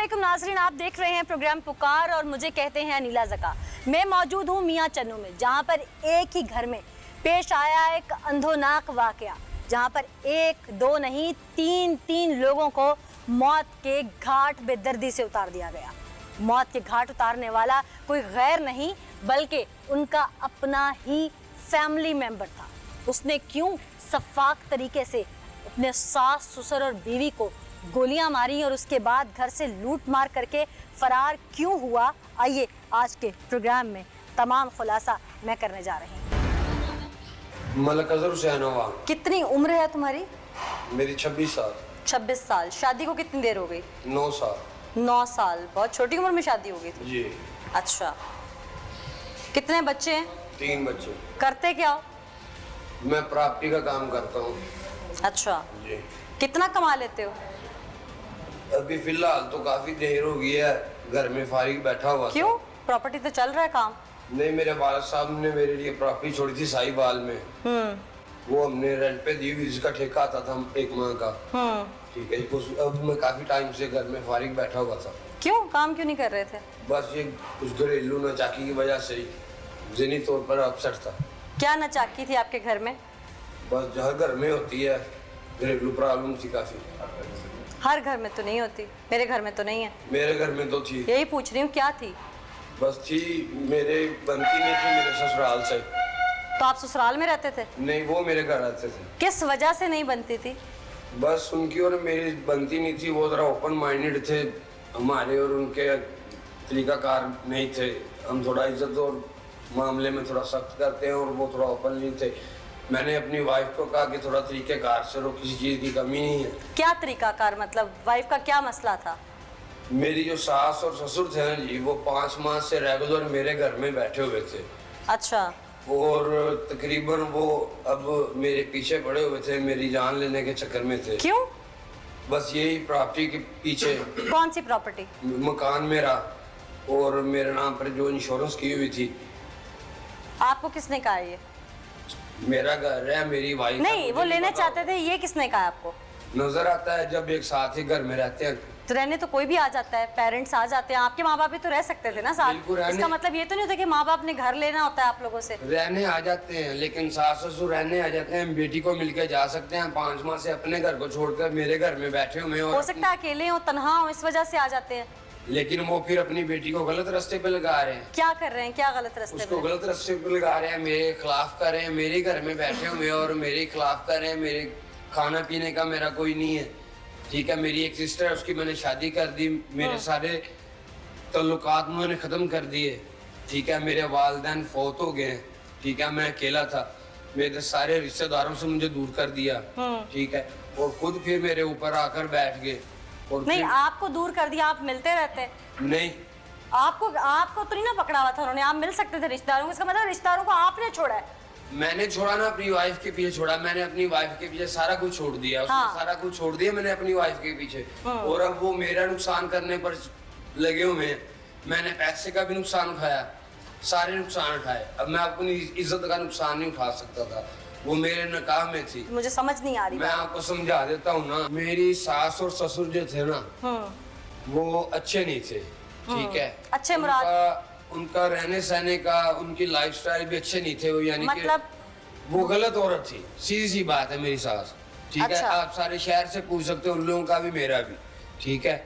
अस्सलामुअलैकुम नाज़रीन, आप देख रहे हैं प्रोग्राम पुकार और मुझे कहते हैं अनीला ज़का। मैं मौजूद हूँ मियाँ चन्नू में, जहाँ पर एक ही घर में पेश आया एक अंधोनाक वाक़या, जहाँ पर एक दो नहीं तीन लोगों को मौत के घाट बेदर्दी से उतार दिया गया। मौत के घाट उतारने वाला कोई गैर नहीं बल्कि उनका अपना ही फैमिली मेम्बर था। उसने क्यों शफ़ाक तरीके से अपने सास ससुर और बीवी को गोलियां मारी और उसके बाद घर से लूट मार करके फरार क्यों हुआ, आइए आज के प्रोग्राम में तमाम खुलासा मैं करने जा रही हूँ। मलक अजहर हुसैन हुआ। कितनी उम्र है तुम्हारी? मेरी 26 साल। 26 साल। शादी को कितनी देर हो गई? 9 साल। 9 साल, बहुत छोटी उम्र में शादी हो गई थी। जी। अच्छा, कितने बच्चे हैं? 3 बच्चे। करते क्या हो? मैं प्रॉपर्टी का काम करता हूँ। अच्छा जी। कितना कमा लेते हो? अभी फिलहाल तो काफी देर हो गई है, घर में फारिग बैठा हुआ। क्यों? प्रॉपर्टी तो चल रहा है काम। नहीं, मेरे वालिद साहब ने मेरे लिए प्रॉपर्टी छोड़ी थी साहिवाल में। वो हमने रेंट पे दी हुई, जिसका ठेका आता था 1 माह का। ठीक है, अब मैं काफी टाइम से घर में फारिग बैठा हुआ था। क्यों काम क्यों नहीं कर रहे थे? बस ये कुछ घरेलू नाचाकी की वजह से ही ज़हनी तौर पर अपसेट था। क्या नाचाकी थी आपके घर में? बस जहाँ घर में होती है घरेलू प्रॉब्लम थी काफी। हर घर में तो नहीं होती, मेरे घर में तो नहीं है। मेरे घर में तो थी। यही पूछ रही हूँ, क्या थी? बस थी, मेरे बनती नहीं थी मेरे ससुराल से। तो आप ससुराल में रहते थे? नहीं, वो मेरे घर आते थे। किस वजह से नहीं बनती थी? बस उनकी और मेरी बनती नहीं थी। वो ज़रा ओपन माइंडेड थे, हमारे और उनके तरीकाकार नहीं थे। हम थोड़ा इज्जत और मामले में थोड़ा सख्त करते हैं और वो थोड़ा ओपन नहीं थे। मैंने अपनी वाइफ को कहा कि थोड़ा तरीक़ेकार से रहो, किसी चीज़ की कमी नहीं है। क्या तरीकाकार मतलब? वाइफ का क्या मसला था? मेरी जो सास और ससुर थे ना जी, वो 5 माह से रेगुलर मेरे घर में बैठे हुए थे। अच्छा। और तकरीबन वो अब मेरे पीछे पड़े हुए थे, मेरी जान लेने के चक्कर में थे। क्यों? बस यही प्रॉपर्टी के पीछे। कौन सी प्रॉपर्टी? मकान मेरा और मेरे नाम पर जो इंश्योरेंस की हुई थी। आपको किसने कहा ये? मेरा घर है, मेरी वाइफ नहीं, वो लेने चाहते थे, ये किसने कहा आपको? नजर आता है जब एक साथ ही घर में रहते हैं। तो रहने तो कोई भी आ जाता है, पेरेंट्स आ जाते हैं। आपके माँ बाप भी तो रह सकते थे ना बिल्कुल, साथ। इसका मतलब ये तो नहीं होता कि माँ बाप ने घर लेना होता है आप लोगों से। रहने आ जाते हैं, लेकिन सास ससुर रहने आ जाते हैं, बेटी को मिलके जा सकते हैं। 5 माह से अपने घर को छोड़कर मेरे घर में बैठे हुए हैं। हो सकता है अकेले हो, तन्हा हो, इस वजह से आ जाते हैं। लेकिन वो फिर अपनी बेटी को गलत रास्ते पे लगा रहे हैं। क्या कर रहे हैं? क्या गलत रास्ते उसको पे? गलत रास्ते पे लगा रहे हैं, मेरे खिलाफ कर रहे हैं। मेरे घर में बैठे हुए और मेरे खिलाफ कर रहे हैं। मेरे खाना पीने का मेरा कोई नहीं है। ठीक है, मेरी एक सिस्टर है, उसकी मैंने शादी कर दी। मेरे सारे तल्लुकात उन्होंने ख़त्म कर दिए। ठीक है, मेरे वालिदैन फौत हो गए। ठीक है, मैं अकेला था। मेरे सारे रिश्तेदारों से मुझे दूर कर दिया। ठीक है, और खुद फिर मेरे ऊपर आकर बैठ गए। और नहीं, आपको दूर कर दिया? आप मिलते रहते? नहीं, आपको तो नहीं ना पकड़ा हुआ था उन्होंने? आप मिल सकते थे रिश्तेदारों को। इसका मतलब रिश्तेदारों को आपने छोड़ा है? मैंने छोड़ा ना, अपनी वाइफ के पीछे छोड़ा। मैंने अपनी वाइफ के पीछे सारा कुछ छोड़ दिया। हाँ। सारा कुछ छोड़ दिया मैंने अपनी वाइफ के पीछे। और अब वो मेरा नुकसान करने पर लगे हुए हैं। मैंने पैसे का भी नुकसान उठाया, सारे नुकसान उठाए। अब मैं अपनी इज्जत का नुकसान नहीं उठा सकता था। वो मेरे निकाह में थी। मुझे समझ नहीं आ रही। मैं आपको समझा देता हूँ ना। मेरी सास और ससुर जो थे ना, वो अच्छे नहीं थे। ठीक है, अच्छे मुराद? उनका रहने सहने का, उनकी लाइफस्टाइल भी अच्छे नहीं थे। वो यानी मतलब वो गलत औरत थी, सीधी सी बात है मेरी सास। ठीक है, अच्छा। आप सारे शहर से पूछ सकते हो, उन लोगों का भी मेरा भी। ठीक है,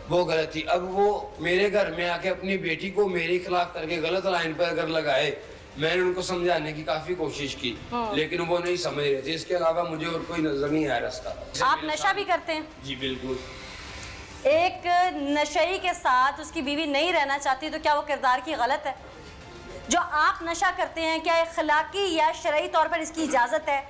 वो गलत थी। अब वो मेरे घर में आके अपनी बेटी को मेरे खिलाफ करके गलत लाइन पर अगर लगाए, मैंने उनको समझाने की काफी कोशिश की, लेकिन वो नहीं समझ रहे थे। इसके अलावा मुझे और कोई नजर नहीं आया रास्ता। आप नशा भी करते हैं? जी बिल्कुल। एक नशई के साथ उसकी बीवी नहीं रहना चाहती तो क्या वो किरदार की गलत है? जो आप नशा करते हैं, क्या अखलाकी या शरई तौर पर इसकी इजाजत है?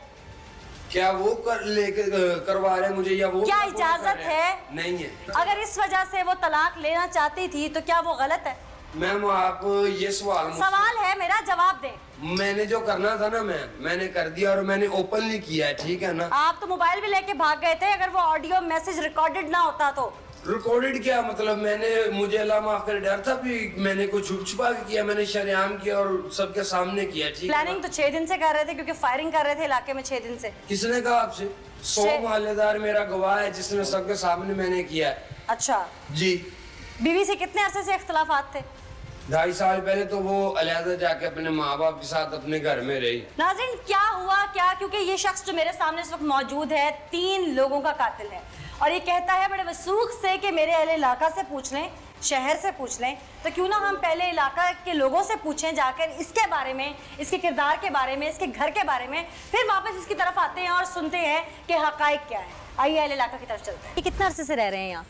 क्या वो करवा रहे हैं मुझे, या वो क्या इजाजत है? नहीं है। अगर इस वजह से वो तलाक लेना चाहती थी तो क्या वो गलत है? मैम, आप ये सवाल है मेरा, जवाब दें। मैंने जो करना था ना मैंने कर दिया और मैंने ओपनली किया है। ठीक है ना। आप तो मोबाइल भी लेके भाग गए थे। अगर वो ऑडियो मैसेज रिकॉर्डेड ना होता तो? रिकॉर्डेड क्या मतलब? मुझे अल्लाह माफ करे डर था भी। मैंने कुछ छुप छुपा के किया, मैंने शरेआम किया और सबके सामने किया। ठीक है, प्लानिंग तो 6 दिन से कर रहे थे, क्योंकि फायरिंग कर रहे थे इलाके में 6 दिन से। किसने कहा आपसे? 100 मोहल्लेदार मेरा गवाह है, जिसने सबके सामने मैंने किया है। अच्छा जी। बीवी से कितने अरसे से इख्तलाफात थे? 2.5 साल पहले तो वो अलहदा जाके अपने माँ बाप के साथ अपने घर में रही। नाज़रीन क्या हुआ क्या, क्योंकि ये शख्स जो मेरे सामने इस वक्त मौजूद है 3 लोगों का कातिल है और ये कहता है बड़े वसूख से कि मेरे अहले इलाका से पूछ लें, शहर से पूछ लें। तो क्यों ना हम पहले इलाका के लोगों से पूछें जाकर इसके बारे में, इसके किरदार के बारे में, इसके घर के बारे में, फिर वापस इसकी तरफ आते हैं और सुनते हैं कि हकाइक क्या है। आइए अहले इलाका की तरफ चलते हैं। ये कितने अरसे से रह रहे हैं यहाँ?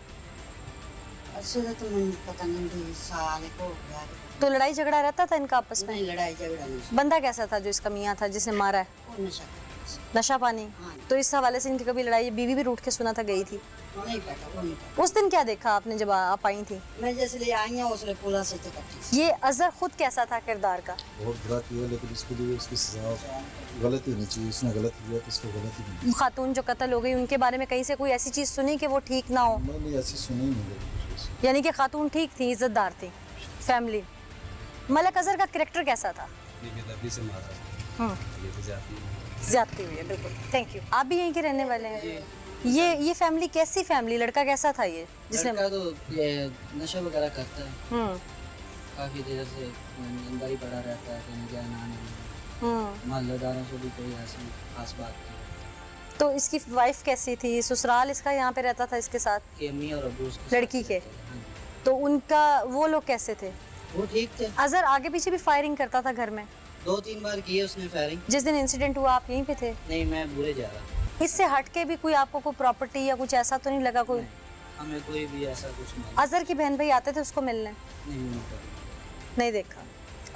अच्छा तो मुझे पता नहीं 2 साल को हो गया। तो लड़ाई झगड़ा रहता था इनका आपस में? नहीं लड़ाई झगड़ा नहीं, बंदा कैसा था जो इसका मियाँ था जिसने मारा है? वो नशा करता नशा पानी? हाँ। तो इस हवाले से इनकी कभी लड़ाई, बीवी भी रूठ के सुना था गई थी? था। नहीं पता, वो नहीं पता। उस दिन क्या देखा आपने जब आप आई थी? मैं जैसे ले आई हूँ उसने पुला से तो कटी। ये अजहर खुद कैसा था किरदार का? बहुत बुरा किया, लेकिन उसके लिए उसकी सजा गलत ही नहीं चाहिए। उसने गलत किया तो उसको गलत ही नहीं। खातून जो कत्ल हो गई उनके बारे में कहीं से कोई ऐसी चीज़ सुनी कि वो ठीक ना हो? मैंने ऐसी सुनी ही नहीं गई। यानी कि खातून ठीक थी, इज्जतदार थी, फैमिली। मलक अजहर का कैरेक्टर कैसा था? बेदर्दी से मारा, ये तो जाती है। ज्यादती हुई है, बिल्कुल। Thank you. आप भी यहीं के रहने वाले हैं? ये फैमिली कैसी फैमिली? लड़का कैसा था ये जिसने? लड़का तो ये नशा वगैरह करता है, हम्म काफ़ी देर से अंदर ही पड़ा रहता है, कहीं जाना नहीं, हम्म। मोहल्लेदारों से भी कोई ऐसी खास बात नहीं। तो इसकी वाइफ कैसी थी? ससुराल इसका यहाँ पे रहता था इसके साथ, कि अम्मी और अब्बू उसके लड़की साथ के? रहते हैं। हाँ तो उनका वो लोग कैसे थे? जी। वो ठीक थे, अजहर आगे पीछे भी फायरिंग करता था घर में? 2-3 बार किए उसने फायरिंग। जिस दिन इंसिडेंट हुआ आप यहीं पे थे? नहीं, मैं बुरे जा रहा था। इससे हट के भी कोई आपको कोई प्रॉपर्टी या कुछ ऐसा तो नहीं लगा कोई? हमें कोई भी ऐसा कुछ नहीं। अजहर की बहन भाई आते थे उसको मिलने? नहीं नहीं देखा।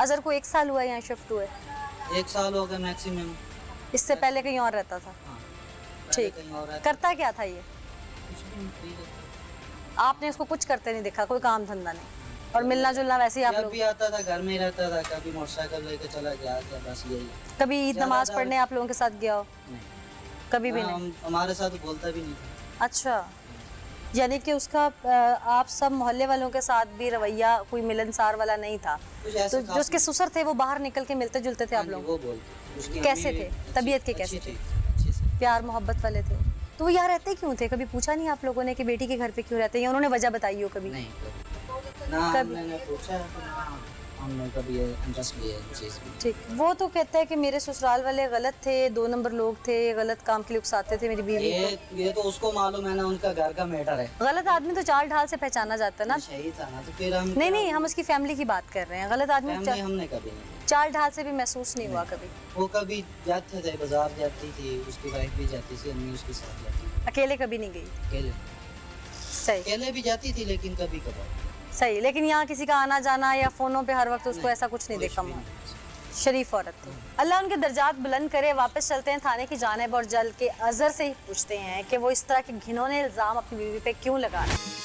अजहर को 1 साल हुआ यहाँ शिफ्ट हुए? 1 साल हो गया मैक्सिमम। इससे पहले कहीं और रहता था? हाँ, ठीक। कहीं और रहता, करता क्या था ये? कुछ भी नहीं, फ्री रहता। आपने इसको कुछ करते नहीं देखा, कोई काम धंधा नहीं, और मिलना जुलना वैसे ही आप जब लोग? भी आता था घर में ही रहता था, कभी मोटरसाइकिल लेके चला गया क्या, बस यही। कभी ईद ज्यादा नमाज ज्यादा- पढ़ने आप लोगों के साथ गया हो? नहीं, कभी भी नहीं? हमारे साथ बोलता भी नहीं था। अच्छा, यानी कि उसका आप सब मोहल्ले वालों के साथ भी रवैया कोई मिलनसार वाला नहीं था? कुछ ऐसा तो जो उसके ससुर थे वो बाहर निकल के मिलते जुलते थे आप लोग? वो बोलते उसकी कैसे अम्मी थे? भी तबीयत के अच्छी कैसे थी, थे? अच्छी से। प्यार मोहब्बत वाले थे? तो वो यहाँ रहते क्यों थे? कभी पूछा नहीं आप लोगों ने कि बेटी के घर पे क्यों रहते हैं, या उन्होंने वजह बताई हो कभी? नहीं कभी। ना मैंने पूछा है, तो ना हमने कभी इंटरेस्ट लिया इस चीज़ में। ठीक। वो तो कहता है कि मेरे ससुराल वाले गलत थे, 2 नंबर लोग थे, गलत काम के लिए उकसाते थे मेरी बीवी को। ये तो उसको मालूम है ना, उनका घर का मैटर है। गलत आदमी तो चाल ढाल से पहचाना जाता है ना? सही था ना, तो फिर हम नहीं, हम उसकी फैमिली की बात कर रहे हैं। गलत आदमी फैमिली हमने कभी नहीं। चाल ढाल से भी महसूस नहीं हुआ कभी? वो कभी जाते थे, बाजार जाती थी, उसकी वाइफ भी जाती थी, अम्मी उसके साथ जाती थी। अकेले कभी नहीं गई? अकेले सही अकेले भी जाती थी, लेकिन कभी कभार। सही। लेकिन यहाँ किसी का आना जाना या फोनों पे हर वक्त उसको ऐसा कुछ नहीं देखा भी हुआ? नहीं। शरीफ औरत थी। अल्लाह उनके दर्जात बुलंद करे। वापस चलते हैं थाने की जानिब और जल के अजहर से ही पूछते हैं कि वो इस तरह के घिनौने इल्ज़ाम अपनी बीवी पे क्यों लगा रहे हैं।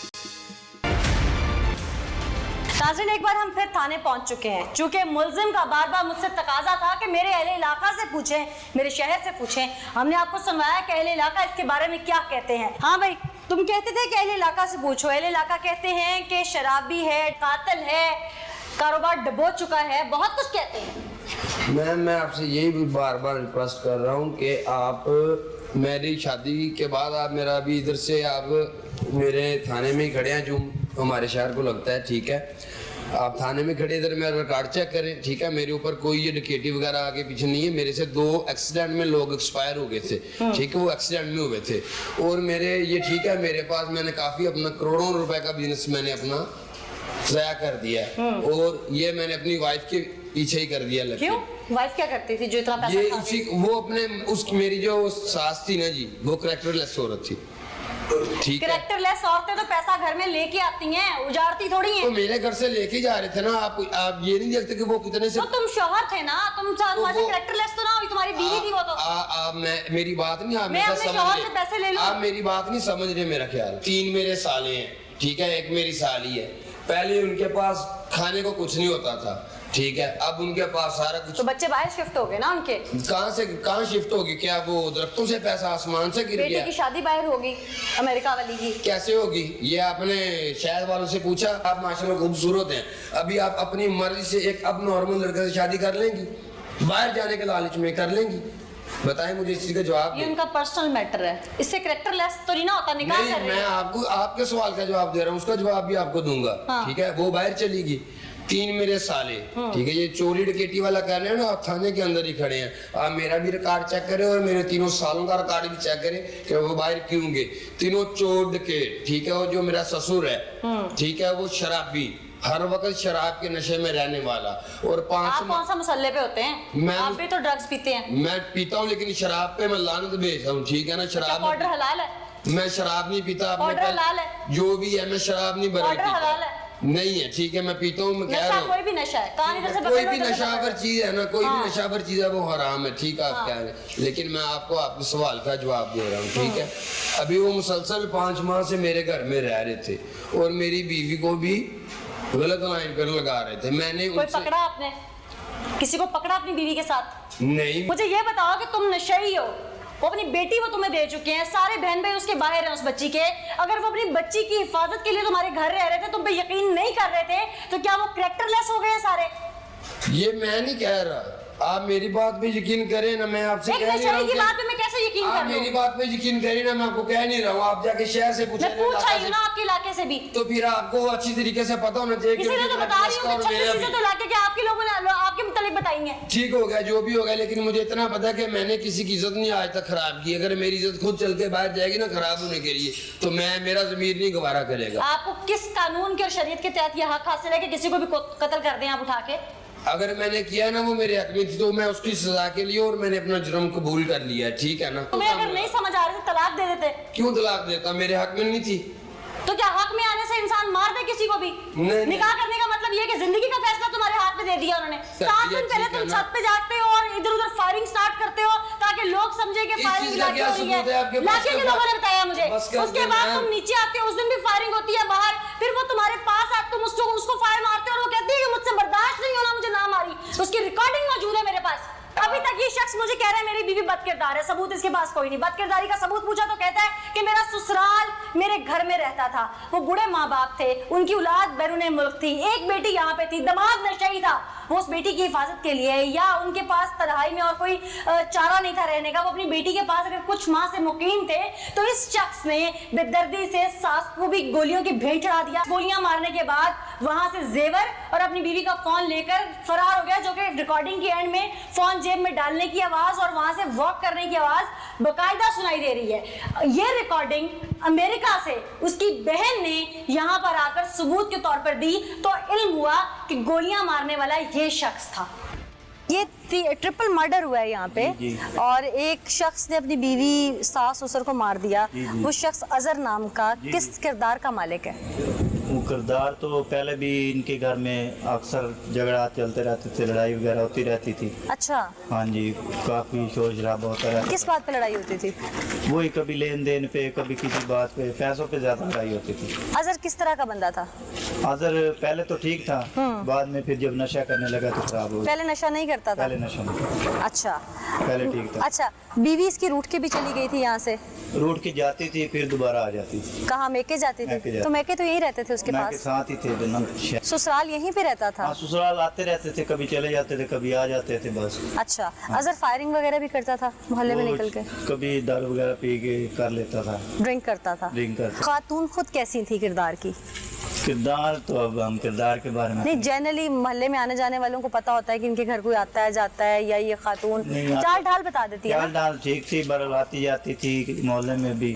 नाज़रीन, एक बार हम फिर थाने पहुंच चुके हैं। चूंकि मुल्जिम का बार बार मुझसे तकाजा था कि मेरे अहले इलाका से पूछें, मेरे शहर से पूछें। हमने आपको सुनवाया कि अहले इलाका इसके बारे में क्या कहते हैं। हाँ भाई, तुम कहते थे कि अहले इलाका से पूछो। अहले इलाका कहते हैं कि शराबी है, कातिल है, कारोबार डबो चुका है, बहुत कुछ कहते हैं। मैं आपसे यही भी बार बार रिक्वेस्ट कर रहा हूँ कि आप मेरी शादी के बाद आप मेरा अभी इधर से आप मेरे थाने में ही खड़े हैं, जो हमारे शहर को लगता है, ठीक है? आप थाने में खड़े इधर मेरा रिकॉर्ड चेक करें, ठीक है? मेरे ऊपर कोई ये डकैती वगैरह आगे पीछे नहीं है। मेरे से 2 एक्सीडेंट में लोग एक्सपायर हो गए थे, ठीक है? वो एक्सीडेंट में हुए थे। और मेरे ये ठीक है, मेरे पास मैंने काफ़ी अपना करोड़ों रुपए का बिजनेस मैंने अपना ज़ाया कर दिया है, और ये मैंने अपनी वाइफ के पीछे ही कर दिया। लग क्यों? वाइफ क्या करती थी जो इतना पैसा ये खा उसी गई? वो अपने उस मेरी जो सास थी ना जी, वो कैरेक्टरलेस औरत थी, ठीक है? कैरेक्टरलेस औरतें तो पैसा घर में लेके आती हैं, उजाड़ती थोड़ी हैं। तो मेरे घर से लेके जा रहे थे ना, आप ये नहीं देखते कि वो कितने से तो तुम शौहर थे ना, तुम तुम्हारे वो- कैरेक्टरलेस तो ना हुई, तुम्हारी बीवी थी वो तो। मेरी बात नहीं, आप मैं मेरा अपने समझ शौहर रहे। से पैसे ले लूं? आप मेरी बात नहीं समझ रहे, मेरा ख्याल। 3 मेरे साले हैं, ठीक है? एक मेरी साली है। पहले उनके पास खाने को कुछ नहीं होता था, ठीक है? अब उनके पास सारा कुछ। तो बच्चे बाहर शिफ्ट हो गए ना उनके? कहाँ शिफ्ट होगी? क्या वो दरख्तों से पैसा आसमान से गिर बेटे गया? की शादी बाहर होगी अमेरिका वाली की। कैसे होगी? ये आपने शहर वालों से पूछा? आप माशाल्लाह खूबसूरत हैं, अभी आप अपनी मर्जी से एक अब नॉर्मल लड़के से शादी कर लेंगी? बाहर जाने के लालच में कर लेंगी? बताएं मुझे इस चीज का जवाब ये दें। उनका पर्सनल मैटर है, इससे कैरेक्टरलेस तो नहीं ना होता, निकाह नहीं, कर रहे मैं हैं। आपको आपके सवाल का जवाब दे रहा हूँ, उसका जवाब भी आपको दूंगा। हाँ। ठीक है, वो बाहर चली गई, 3 मेरे साले, ठीक है, ये चोरी डकैती वाला कह रहे हैं ना, आप थाने के अंदर ही खड़े हैं, आप मेरा भी रिकॉर्ड चेक करें और मेरे 3 सालों का रिकॉर्ड भी चेक करें कि वो बाहर क्यों गए। 3 चोर डकैत, ठीक है, और जो मेरा ससुर है, ठीक है, वो शराबी, हर वक्त शराब के नशे में रहने वाला, और 5 आप कौन सा मसल्ले पे होते हैं? मैं- आप भी तो ड्रग्स पीते हैं। मैं पीता हूँ लेकिन शराब पे मैं लानत भेजता हूँ, ठीक है ना। क्या शराब पाउडर हलाल है? मैं शराब नहीं पीता, आपने पाउडर कल- हलाल है? जो भी है, मैं शराब नहीं भरा पाउडर हलाल है? नहीं है, ठीक है, मैं पीता हूँ, मैं कह नशा रहा हूँ कोई भी नशा है, कहानी इधर से कोई पकड़ लो, भी इधर से नशा पकड़ पर लो। चीज है ना, कोई हाँ। भी नशा पर चीज है वो हराम है, ठीक है, आप कह रहे हैं, लेकिन मैं आपको आपके सवाल का जवाब दे रहा हूँ, ठीक है। अभी वो मुसलसल 5 माह से मेरे घर में रह रहे थे और मेरी बीवी को भी गलत लाइन पर लगा रहे थे। मैंने कोई उनसे पकड़ा आपने? किसी को पकड़ा अपनी बीवी के साथ? नहीं, मुझे ये बताओ कि तुम नशेड़ी हो, वो अपनी बेटी वो तुम्हें दे चुके हैं, सारे बहन भाई उसके बाहर हैं उस बच्ची के, अगर वो अपनी बच्ची की हिफाजत के लिए तुम्हारे घर रह रहे थे, तुम पे यकीन नहीं कर रहे थे, तो क्या वो कैरेक्टरलेस हो गए हैं सारे? ये मैं नहीं कह रहा, आप मेरी बात पे यकीन करें ना, मैं आपसे एक कह नहीं रहा नशेड़ी हूँ की कि- बात पे मैं कैसे यकीन आप कर मेरी लूं? बात पे यकीन करें ना, मैं आपको कह नहीं रहा हूँ, आप जाके शहर से पूछें मैं पूछ इलाके आई हूँ से। ना आपके इलाके से भी, तो फिर आपको अच्छी तरीके से पता होना चाहिए कि इसीलिए तो मेरा बता रही हूँ और कि 36 मेरा भी। चीजें तो इलाके के आपके लोगों ने आपके मुतालिक बताई हैं। ठीक हो गया, जो भी हो गया, लेकिन मुझे इतना पता है कि मैंने किसी की इज्जत नहीं आज तक खराब की। अगर मेरी इज्जत खुद चल के बाहर जाएगी ना खराब होने के लिए, तो मेरा जमीर नहीं गवारा करेगा। आपको किस कानून के और शरीयत के तहत यह हक हासिल है कि किसी को भी कत्ल कर दें आप उठा के? अगर मैंने किया है ना, वो मेरे हक में थी, तो मैं उसकी सजा के लिए और मैंने अपना जुर्म कबूल कर लिया है, ठीक है ना। तुम्हें अगर नहीं समझ आ रही तो तलाक दे देते। क्यों तलाक देता, मेरे हक में नहीं थी। तो क्या हक में आने से इंसान मार दे किसी को भी? नहीं। निकाह करने का मतलब ये है कि जिंदगी का फैसला तुम्हारे हाथ में दे दिया उन्होंने। कर 7 दिया, दिन पहले ठीक है तुम ना। छत पे जाते हो और इधर उधर फायरिंग स्टार्ट करते हो ताकि लोग समझे कि इस फायरिंग चीज़ का क्या हो रही सबूत है आपके है। पास? लाके के लोगों ने बताया मुझे। बस कर उसके दे बाद मैम। तुम नीचे आते हो, उस दिन भी फायरिंग होती है बाहर, फिर वो तुम्हारे पास आते, तुम उसको फायर मारते हो और वो कहती है कि मुझसे बर्दाश्त नहीं होना, मुझे ना मारी। उसकी रिकॉर्डिंग मौजूद है मेरे पास। अभी तक ये शख्स मुझे कह रहा है मेरी बीवी बदकिरदार है, सबूत इसके पास कोई नहीं। बदकिरदारी का सबूत पूछा तो कहता है कि मेरा ससुराल मेरे घर में रहता था, वो बूढ़े माँ बाप थे, उनकी औलाद बैरूने मुल्क थी, एक बेटी यहाँ पे थी, दामाद नशई था, वो उस बेटी की हिफाजत के लिए या उनके पास तन्हाई में और कोई चारा नहीं था रहने का, वो अपनी बेटी के पास अगर कुछ माह से मुकीम थे, तो इस शख्स ने बेदर्दी से सास को भी गोलियों की भेंट चढ़ा दिया। गोलियां मारने के बाद वहां से जेवर और अपनी बीवी का फोन लेकर फरार हो गया, जो कि रिकॉर्डिंग के एंड में फोन जेब में डालने की आवाज और वहां से वॉक करने की आवाज बाकायदा सुनाई दे रही है। ये रिकॉर्डिंग अमेरिका से उसकी बहन ने यहाँ पर आकर सबूत के तौर पर दी, तो इल्म हुआ कि गोलियां मारने वाला ये शख्स था। ये ट्रिपल मर्डर हुआ है यहाँ पे, और एक शख्स ने अपनी बीवी सास ससुर को मार दिया। वो शख्स अजहर नाम का किस किरदार का मालिक है? वो किरदार तो पहले भी इनके घर में अक्सर झगड़ा चलते रहते थे, लड़ाई वगैरह होती रहती थी। अच्छा, हाँ जी, काफ़ी शोर शराबा होता रहता। किस बात पे लड़ाई होती थी? वही कभी लेन देन पे, कभी किसी बात पे, पैसों पे ज़्यादा लड़ाई होती थी। अजहर किस तरह का बंदा था? अजहर पहले तो ठीक था, बाद में फिर जब नशा करने लगा तो खराब हो गया। पहले नशा नहीं करता था? पहले नशा नहीं करता। अच्छा, पहले ठीक था। अच्छा, बीवी इसकी रूठ के भी चली गई थी यहाँ से? रूट की जाती थी, फिर दोबारा आ जाती थी। कहाँ, मेके जाती मेके थी? जाती। तो मेके तो यहीं रहते थे उसके मैं के पास? साथ ही थे जन्म। ससुराल यहीं पे रहता था? हाँ, ससुराल आते रहते थे, कभी चले जाते थे, कभी आ जाते थे, बस। अच्छा, अजहर फायरिंग वगैरह भी करता था मोहल्ले में वो निकल के? कभी दारू वगैरह पी के कर लेता था, ड्रिंक करता था? ड्रिंक करता। खातून खुद कैसी थी किरदार की? किरदार तो अब हम किरदार के बारे में नहीं, जनरली मोहल्ले में आने जाने वालों को पता होता है कि इनके घर कोई आता है जाता है, या ये खातून नहीं आता। चाल ढाल बता देती है चाल ना? डाल ठीक थी, बरल आती जाती थी मोहल्ले में भी,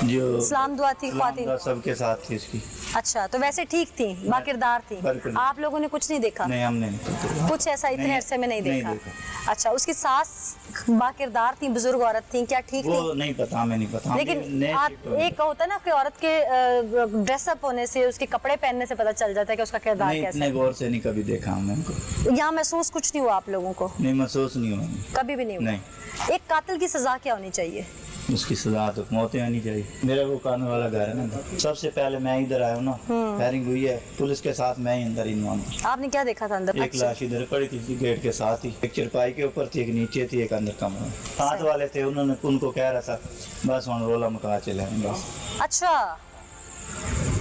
जो सलाम दुआ थी सलाम ख्वातीन? दुआ सबके साथ थी इसकी। अच्छा, तो वैसे ठीक थी, बाकिरदार थी? बिल्कुल। आप लोगों ने कुछ नहीं देखा? नहीं, हमने नहीं। कुछ ऐसा इतने नहीं, अरसे में नहीं नहीं देखा? देखा। अच्छा, उसकी सास बाकिरदार थी, बुजुर्ग औरत थी, क्या ठीक वो थी? नहीं पता, हमें नहीं पता। हम भी लेकिन नए शिफ्ट हुए। एक होता है ना कि औरत के ड्रेसअप होने से, उसके कपड़े पहनने से पता चल जाता है कि उसका किरदार नहीं, कैसा इतने है। गौर से नहीं कभी देखा हमने उनको। यहाँ महसूस कुछ नहीं हुआ आप लोगों को? नहीं, महसूस नहीं हुआ। कभी भी नहीं हुआ? नहीं। एक कातिल की सजा क्या होनी चाहिए? उसकी सजा तो मौतें आनी चाहिए। मेरा वो कानून वाला घर है ना, सबसे पहले मैं इधर आया हूँ ना, फायरिंग हुई है, पुलिस के साथ मैं ही अंदर इन्वॉल्व था। आपने क्या देखा था अंदर? एक लाश इधर पड़ी थी गेट के साथ ही, एक चरपाई के ऊपर थी, एक नीचे थी, एक अंदर कमरा। साथ वाले थे, उन्होंने उनको कह रहा था बस हम रोला मका चले बस। अच्छा,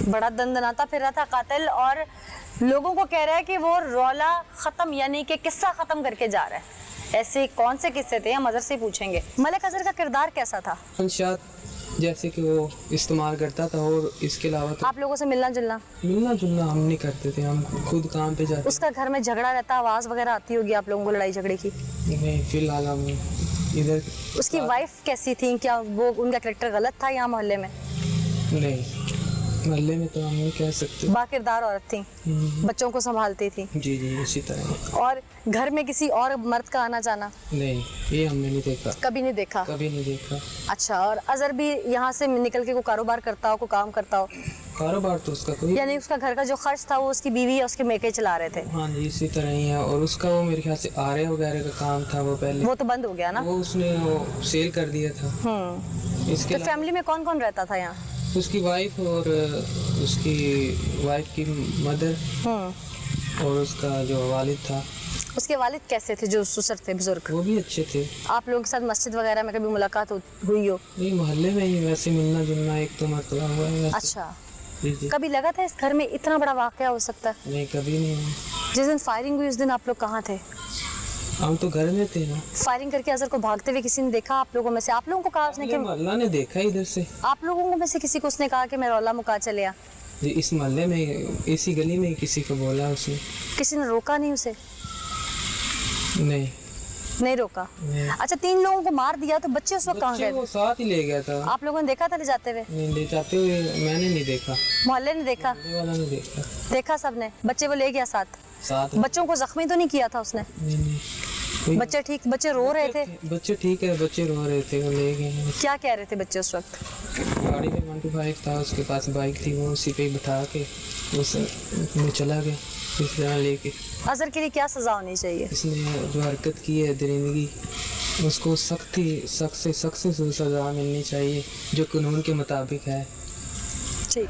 बड़ा दंदनाता फिर रहा था कातिल, और लोगों को कह रहा है कि वो रौला खत्म, यानी कि किस्सा खत्म करके जा रहा है। ऐसे कौन से किस्से थे, हम अजहर से पूछेंगे। मलिक अजहर का किरदार कैसा था? मंशात जैसे कि वो इस्तेमाल करता था, और इसके अलावा तो आप लोगों से मिलना जुलना? मिलना जुलना हम नहीं करते थे, हम खुद काम पे जाते उसका घर में झगड़ा रहता, आवाज वगैरह आती होगी आप लोगों को, लड़ाई झगड़े की? नहीं, फिलहाल हम इधर उसकी वाइफ कैसी थी? क्या वो उनका कैरेक्टर गलत था यहाँ मोहल्ले में? नहीं, मोहल्ले में तो हम नहीं कह सकते। बाकिरदार औरत थी, बच्चों को संभालती थी। जी जी, इसी तरह। और घर में किसी और मर्द का आना जाना? नहीं, ये हमने नहीं देखा, कभी नहीं देखा। कभी नहीं देखा। अच्छा, और अजहर भी यहाँ से निकल के कोई कारोबार करता हो, कोई काम करता हो? कारोबार तो उसका कोई, यानी उसका घर का जो खर्च था वो उसकी बीवी या उसके मेके चला रहे थे? हाँ जी, इसी तरह ही है। और उसका वो मेरे ख्याल से आरे वगैरह का काम था, वो पहले वो तो बंद हो गया ना? वो उसने वो सेल कर दिया था। इसके तो फैमिली में कौन कौन रहता था यहाँ? उसकी वाइफ और उसकी वाइफ की मदर और उसका जो वालिद था। उसके वालिद कैसे थे, जो ससुर थे बुजुर्ग? वो भी अच्छे थे। आप लोगों के साथ मस्जिद वगैरह में कभी मुलाकात हुई हो? नहीं, मोहल्ले में ही वैसे मिलना जुलना एक तो मरतबा हुआ है वैसे। अच्छा, जी जी। कभी लगा था इस घर में इतना बड़ा वाकया हो सकता है? नहीं, कभी नहीं हुआ। जिस दिन फायरिंग हुई उस दिन आप लोग कहाँ थे? हम तो घर में थे ना। फायरिंग करके अजहर को भागते हुए किसी ने देखा आप लोगों में से? आप लोगों को कहा उसने कि मोहल्ला ने देखा इधर से। आप लोगों में से किसी को उसने कहा कि मैं रौला मुका चले आ? जी, इस मोहल्ले में, इसी गली में किसी को बोला उसने। किसी ने रोका नहीं उसे? नहीं, नहीं रोका। नहीं। अच्छा, 3 लोगों को मार दिया तो बच्चे उस वक्त कहाँ बच्चे गए? वो साथ ही ले गया था। आप लोगों ने देखा था ले जाते हुए? नहीं, ले जाते हुए मैंने नहीं देखा, मोहल्ले ने देखा? मोहल्ले वाला ने देखा। देखा सबने? बच्चे वो ले गया साथ? साथ बच्चों को जख्मी तो नहीं किया था उसने? नहीं नहीं, कोई- बच्चे ठीक, बच्चे रो रहे थे? बच्चे ठीक है, बच्चे रो रहे थे, वो ले गए हैं। क्या कह रहे थे बच्चे उस वक्त? गाड़ी में 125 था, उसके पास बाइक थी, वो उसी पे ही बिठा के उसमें चला गया इस तरह लेके। अजहर के लिए क्या सजा होनी चाहिए? इसने जो हरकत की है दरिंदगी, उसको सख्त से सजा मिलनी चाहिए, जो कानून के मुताबिक है। ठीक।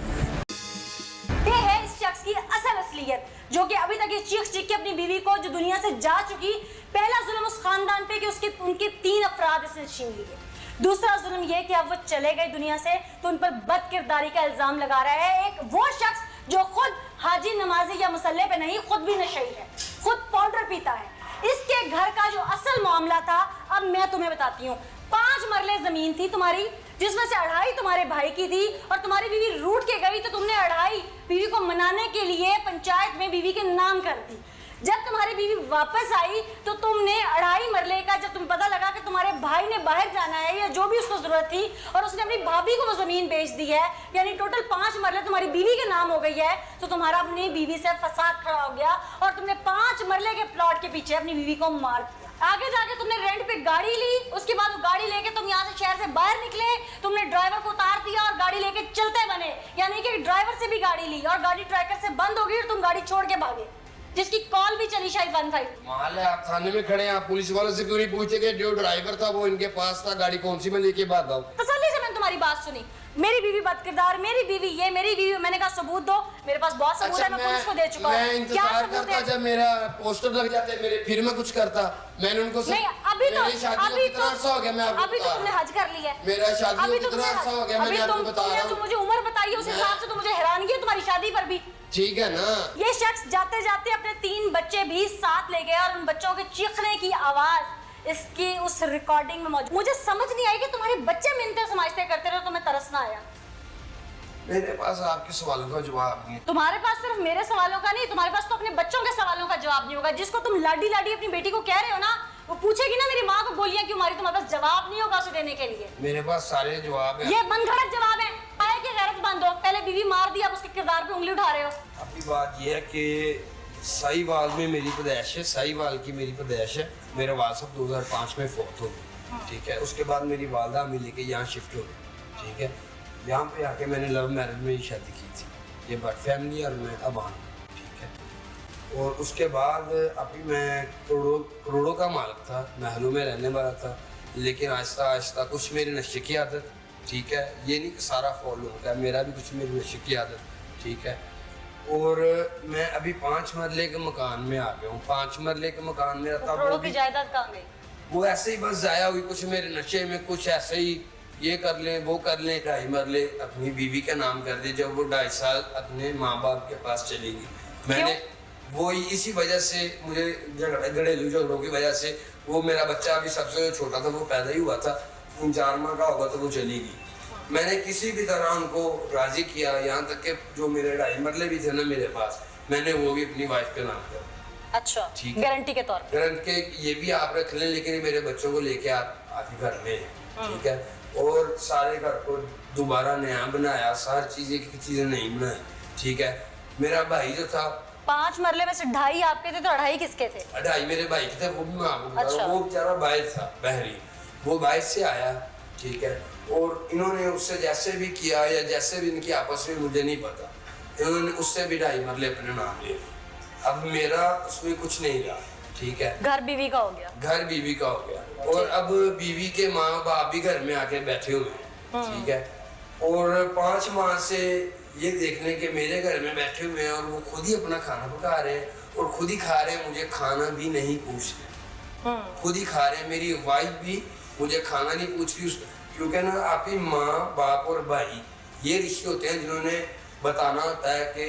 ये है इस शख्स की असल असलियत, जो कि अभी तक ये चीख के अपनी बीवी को, जो दुनिया से जा चुकी, पहला जुल्म उस खानदान पे कि उनके 3 अफराद इसने छीन लिए। दूसरा जुल्म ये कि अब वो चले गए दुनिया से तो उन पर बदकिरदारी का इल्जाम लगा रहा है एक वो शख्स जो खुद हाजी नमाजी या मुसल्ले पे नहीं, खुद भी नशई है, खुद पाउडर पीता है। इसके घर का जो असल मामला था अब मैं तुम्हें बताती हूँ। 5 मरले जमीन थी तुम्हारी, जिसमें से 2.5 तुम्हारे भाई की थी, और तुम्हारी बीवी रूठ के गई तो तुमने 2.5 बीवी को मनाने के लिए पंचायत में बीवी के नाम कर दी। जब तुम्हारी बीवी वापस आई तो तुमने 2.5 मरले का, जब तुम पता लगा कि तुम्हारे भाई ने बाहर जाना है या जो भी उसको जरूरत थी और उसने अपनी भाभी को वो जमीन बेच दी है, यानी टोटल 5 मरले तुम्हारी बीवी के नाम हो गई है, तो तुम्हारा अपनी बीवी से फसाद खड़ा हो गया और तुमने 5 मरले के प्लॉट के पीछे अपनी बीवी को मार दिया। आगे जाके तुमने रेंट पे गाड़ी ली, उसके बाद वो गाड़ी लेके तुम यहाँ से शहर से बाहर निकले, तुमने ड्राइवर को उतार दिया और गाड़ी लेके चलते बने, यानी कि ड्राइवर से भी गाड़ी ली और गाड़ी ट्रैकर से बंद हो गई और तुम गाड़ी छोड़ के भागे, जिसकी कॉल भी चली शायद 15। माल है, आप थाने में खड़े हैं, आप पुलिस वालों से क्यों नहीं पूछे कि जो ड्राइवर था वो इनके पास था, गाड़ी कौन सी मैं लेके भागा हूँ? तसल्ली से मैंने तुम्हारी बात सुनी। मेरी बीवी बदकिरदार, मेरी बीवी ये, मेरी बीवी, मैंने कहा सबूत दो, मेरे पास बहुत सबूत है, मैं पुलिस को दे चुका हूँ। मैं इंतजार करता जब मेरा पोस्टर लग जाते मेरे, फिर मैं कुछ करता। मैंने उनको नहीं, अभी तो कितना अर्सा हो गया, मैं आपको अभी तो तुमने हज कर लिया है। मेरा शादी अभी को कितना अर्सा हो गया, अभी मैंने आपको बता रहा जो हूँ। मुझे उम्र बताई है उस हिसाब से तो मुझे हैरानगी है तुम्हारी शादी पर भी। ठीक है ना। ये शख्स जाते जाते अपने 3 बच्चे भी साथ ले गया और उन बच्चों के चीखने की आवाज इसकी उस रिकॉर्डिंग में मौजूद। मुझे समझ नहीं आई कि तुम्हारे बच्चे मिन्नतें समझते करते रहे, तुम्हें तरस ना आया? मेरे पास आपके सवालों का जवाब नहीं है। तुम्हारे पास सिर्फ मेरे सवालों का नहीं, तुम्हारे पास तो अपने बच्चों के सवालों का जवाब नहीं होगा। जिसको तुम लाडी लाडी अपनी बेटी को कह रहे हो ना, वो पूछेगी ना मेरी माँ को गोलियां क्यों मारी, तुम्हारे पास जवाब नहीं होगा उसे देने के लिए। मेरे पास सारे जवाब हैं। ये बनगढ़ंत जवाब है। आए कि गैरतमंद हो, पहले बीवी मार दी, अब उसके किरदार पे उंगली उठा रहे हो। अपनी बात ये है कि साहिवाल में मेरी पैदाइश है, साहिवाल की मेरी पैदाइश है। मेरे वाल साहब 2005 में फौत हो गए, ठीक है। उसके बाद मेरी वालदा हमें लेके यहाँ शिफ्ट हो गई, ठीक है। यहाँ पे आके मैंने लव मैरिज में ही शादी की थी, ये बट फैमिली और मैं अबान, ठीक है। और उसके बाद अभी मैं करोड़ों का मालिक था, महलों में रहने वाला था, लेकिन आहिस्ता आहिस्ता कुछ मेरे नशे की आदत, ठीक है, ये नहीं कि सारा फॉलो होता है, मेरा भी कुछ मेरी नशे की आदत, ठीक है। और मैं अभी 5 मरले के मकान में आ गया हूँ। 5 मरले के मकान में रहता, करोड़ों की जायदाद कहाँ गई? वो ऐसे ही बस जाया हुई, कुछ मेरे नशे में, कुछ ऐसे ही ये कर लें वो कर लें। 2.5 मरले अपनी बीवी का नाम कर दे, जब वो 2.5 साल अपने माँ बाप के पास चलेगी। मैंने वो इसी वजह से मुझे घरेलू झगड़ों की वजह से वो मेरा बच्चा अभी सबसे छोटा था, वो पैदा ही हुआ था, 3-4 माह का होगा तो वो चली गई। मैंने किसी भी तरह उनको राजी किया, यहाँ तक कि जो मेरे 2.5 मरले भी थे ना मेरे पास, मैंने वो भी अपनी वाइफ के नाम कर। अच्छा, ठीक है। गारंटी के तौर पे। गारंटी के ये भी आप रख लें, लेकिन मेरे बच्चों को लेके आप आपके घर में हैं, ठीक है। और सारे घर को दोबारा नया बनाया, सारी चीजें नहीं बनाई, ठीक है। मेरा भाई जो था 5 मरले में से 2.5 आपके थे, तो 2.5 किसके थे? 2.5 मेरे भाई के थे, वो भी मैं आपको बता रहा हूँ। अच्छा। वो बेचारा बाहर था, बहरी, वो बाहर से आया, ठीक है। और इन्होंने उससे जैसे भी किया या जैसे भी इनकी आपस में मुझे नहीं पता, इन्होंने उससे भी 2.5 मरले अपने नाम लिए। अब मेरा उसमें कुछ नहीं रहा, ठीक है। घर बीवी का हो गया। घर बीवी का हो गया, और अब बीवी के माँ बाप भी घर में आके बैठे हुए हैं, ठीक है। और 5 माह से ये देखने के मेरे घर में बैठे हुए हैं और वो खुद ही अपना खाना पका रहे हैं और खुद ही खा रहे हैं, मुझे खाना भी नहीं पूछ रहे, खुद ही खा रहे हैं। मेरी वाइफ भी मुझे खाना नहीं पूछ रही, क्योंकि ना आपकी माँ बाप और भाई ये रिश्ते होते हैं जिन्होंने बताना होता है कि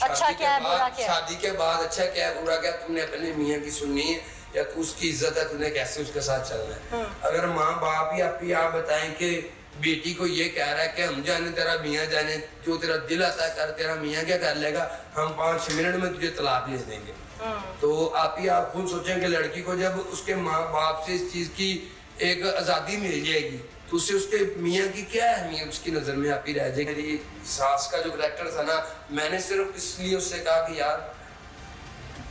अच्छा क्या है, बुरा क्या है। शादी के बाद अच्छा क्या है, बुरा क्या है, तुमने अपने मियाँ की सुननी है या तू उसकी इज्जत है, तूने कैसे उसके साथ चलना है। अगर माँ बाप ही आप बताएं कि बेटी को ये कह रहा है कि हम जाने तेरा मियाँ जाने, जो तेरा दिल आता है कर, तेरा मियाँ क्या कर लेगा, हम 5 मिनट में तुझे तलाक ले देंगे। तो आप खुद सोचें कि लड़की को जब उसके माँ बाप से इस चीज की एक आजादी मिल जाएगी तो उसे उसके मियाँ की क्या अहमियत उसकी नजर में आप ही रह जाएगी। मेरी सास का जो करैक्टर था ना, मैंने सिर्फ इसलिए उससे कहा कि यार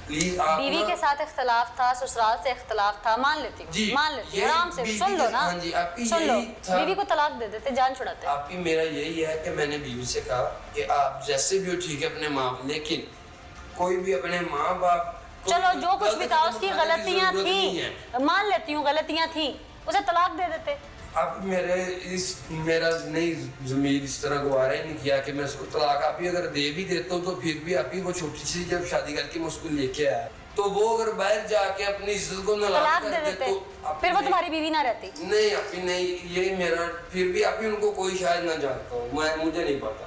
प्लीज आप बीवी के साथ इख्तलाफ था, ससुराल से इख्तलाफ था, मान लेती हूँ, मान लेती हूँ, आराम से सुन लो ना। हाँ जी, आपकी सुन लो, यही था। बीवी को तलाक दे देते, जान छुड़ाते। आपकी मेरा यही है कि मैंने बीवी से कहा कि आप जैसे भी हो ठीक है अपने माँ, लेकिन कोई भी अपने माँ बाप चलो जो कुछ भी था उसकी गलतियां थी, मान लेती हूँ गलतियां थी, उसे तलाक दे देते। आप मेरा नहीं ज़मीर इस तरह गवारा ही नहीं किया कि मैं उसको तलाक आप ही अगर दे भी देता हूँ तो फिर भी आप ही वो छोटी सी जब शादी करके मैं उसको लेके आया तो वो अगर बाहर जाके अपनी इज्जत को तलाक दे देते, फिर वो तुम्हारी बीवी ना रहती। नहीं आप ही नहीं, ये मेरा फिर भी आप ही उनको कोई शायद ना जानता हूँ, मुझे नहीं पता।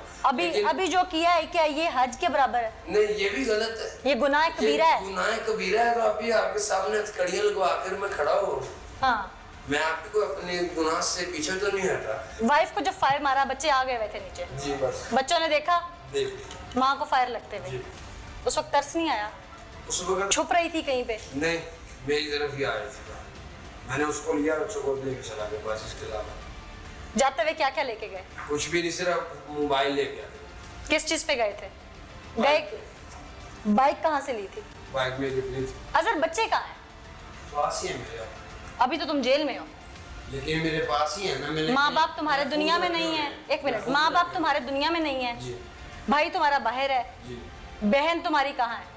अभी जो किया है क्या ये हज के बराबर है? नहीं, ये भी गलत है, ये गुनाह कबीरा है। गुनाह कबीरा है। तो आप ही आपके सामने कड़ियाँ लगवा कर मैं खड़ा हूँ, हाँ, मैं आपको अपने गुनाह से पीछे तो नहीं हटा। वाइफ को जब फायर मारा बच्चे आ गए हुए थे नीचे, जी बस बच्चों ने देखा देख माँ को फायर लगते हुए, उस वक्त तरस नहीं आया? उस वक्त छुप रही थी कहीं पे? नहीं, मेरी तरफ ही आया था, मैंने उसको लिया, बच्चों को लेके चला गया, बस इसके अलावा जाते हुए क्या क्या लेके गए? कुछ भी नहीं, सिर्फ मोबाइल ले गया। किस चीज पे गए थे? बाइक कहाँ से ली थी? बाइक मेरी अपनी थी। अजहर बच्चे कहाँ हैं? पास ही है मेरे, अभी तो तुम जेल में हो, लेकिन मेरे पास ही है ना। मैंने माँ बाप तुम्हारे दुनिया में नहीं है। एक मिनट, माँ बाप तुम्हारे दुनिया में नहीं है, भाई तुम्हारा बाहर है, बहन तुम्हारी कहाँ है?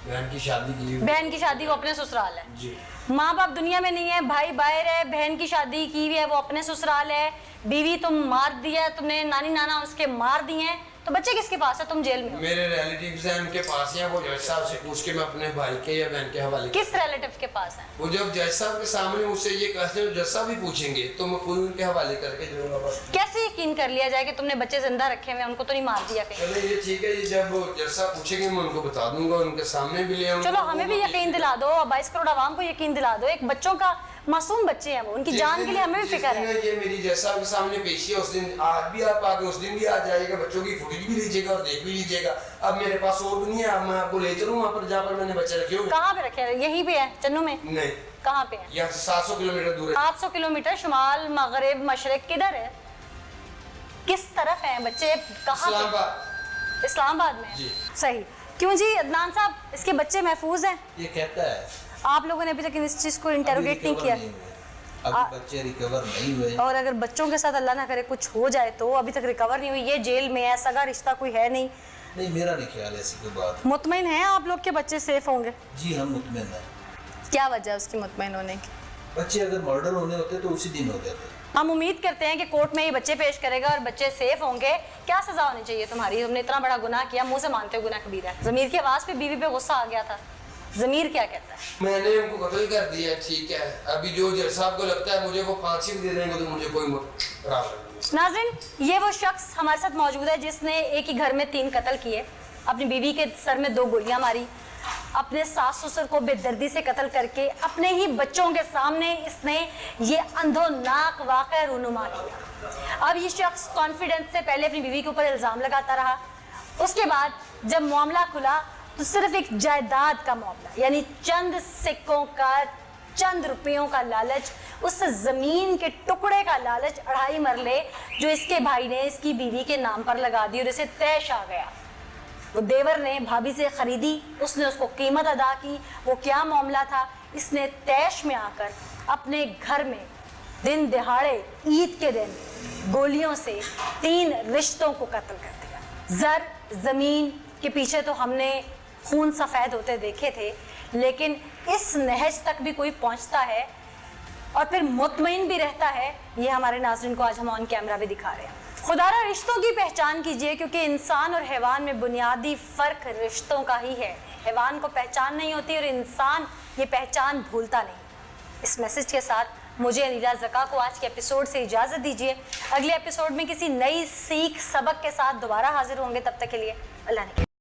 बहन की शादी की, बहन की शादी वो अपने ससुराल है। जी। माँ बाप दुनिया में नहीं है, भाई बाहर है, बहन की शादी की हुई है वो अपने ससुराल है, बीवी तुम मार दिया, तुमने नानी नाना उसके मार दिए हैं, तो बच्चे किसके पास है? तुम जेल में हो। मेरे रिलेटिव्स हैं, उनके पास हैं, वो जज साहब से पूछ के मैं अपने भाई के या बहन के हवाले। किस रिलेटिव के पास है? वो जब जज साहब के सामने मुझसे ये कहते हैं, जज साहब भी पूछेंगे तो मैं खुद उनके हवाले करके दूंगा। बस कैसे यकीन कर लिया जाए कि तुमने बच्चे जिंदा रखे हुए, उनको तो नहीं मार दिया कहीं? चलो ये ठीक है, ये जब जज साहब पूछेंगे मैं उनको बता दूंगा, उनके सामने भी ले आऊंगा। चलो हमें भी यकीन दिला दो, 22 करोड़ आवाम को यकीन दिला दो। एक बच्चों का मासूम बच्चे हैं वो, उनकी जान के लिए हमें भी फिक्र है। ये मेरी जैसा के सामने पेशी है, उस दिन आज भी आप आगे उस दिन भी आ जाएगा, बच्चों की फुटेज भी लीजिएगा और देख भी लीजिएगा। अब मेरे पास और दुनिया है, अब मैं आपको ले चलूँ वहाँ पर जहाँ पर मैंने बच्चे रखे हुए। कहाँ पे रखे हैं? यहीं पे है चन्नू में? नहीं, कहाँ पे है? यहाँ से 700 किलोमीटर दूर है। 800 किलोमीटर शुमाल मगरिब मशरक किधर है? किस तरफ है बच्चे? कहाँ पे? इस्लामाबाद में। जी। सही। क्यों जी अदनान साहब, इसके बच्चे महफूज हैं? ये कहता है आप लोगों ने अभी तक इस चीज को इंटरोगेट नहीं किया। अभी बच्चे रिकवर नहीं हुए। और अगर बच्चों के साथ अल्लाह ना करे कुछ हो जाए तो, अभी तक रिकवर नहीं हुई, ये जेल में है, सगा रिश्ता कोई है नहीं। नहीं, मेरा नहीं ख्याल ऐसी कोई बात। मुतमईन है आप लोग के बच्चे सेफ होंगे? जी हम मुतमईन हैं। क्या वजह है उसकी मुतमईन होने की? बच्चे अगर मर्डर होने होते तो उसी दिन हो जाते। हम उम्मीद करते हैं कि कोर्ट में ये बच्चे पेश करेगा और बच्चे सेफ होंगे। क्या सजा होनी चाहिए तुम्हारी? तुमने इतना बड़ा गुनाह किया, मुंह से मानते हो गुनाह कबीरा है। ज़मीर की आवाज़ पे बीवी पे गुस्सा आ गया था, ज़मीर क्या कहता है? मैंने उनको कत्ल कर दिया, ठीक है। अभी जो जज साहब को लगता है मुझे वो फांसी भी दे देंगे तो मुझे कोई प्रॉब्लम नहीं। नाज़रीन, ये वो शख्स हमारे साथ मौजूद है जिसने एक ही घर में 3 कत्ल किए, अपनी बीवी के सर में 2 गोलियां मारी, अपने सास ससुर को बेदर्दी से कत्ल करके अपने ही बच्चों के सामने इसने ये अंधोनाक वाक़या रूनुमा किया। अब ये शख्स कॉन्फिडेंस से पहले अपनी बीवी के ऊपर इल्ज़ाम लगाता रहा, उसके बाद जब मामला खुला तो सिर्फ एक जायदाद का मामला, यानी चंद सिक्कों का, चंद रुपयों का लालच, उस ज़मीन के टुकड़े का लालच 2.5 मरले जो इसके भाई ने इसकी बीवी के नाम पर लगा दी और इसे तैश आ गया। वो देवर ने भाभी से ख़रीदी, उसने उसको कीमत अदा की। वो क्या मामला था, इसने तैश में आकर अपने घर में दिन दिहाड़े ईद के दिन गोलियों से 3 रिश्तों को कत्ल कर दिया। ज़र ज़मीन के पीछे तो हमने खून सफ़ेद होते देखे थे, लेकिन इस नहज तक भी कोई पहुंचता है और फिर मुतमईन भी रहता है, ये हमारे नाज़रीन को आज हम ऑन कैमरा भी दिखा रहे हैं। खुदारा रिश्तों की पहचान कीजिए, क्योंकि इंसान और हैवान में बुनियादी फ़र्क रिश्तों का ही है। हैवान को पहचान नहीं होती और इंसान ये पहचान भूलता नहीं। इस मैसेज के साथ मुझे अनीला ज़का को आज के एपिसोड से इजाज़त दीजिए। अगले एपिसोड में किसी नई सीख सबक के साथ दोबारा हाजिर होंगे। तब तक के लिए अल्लाह ने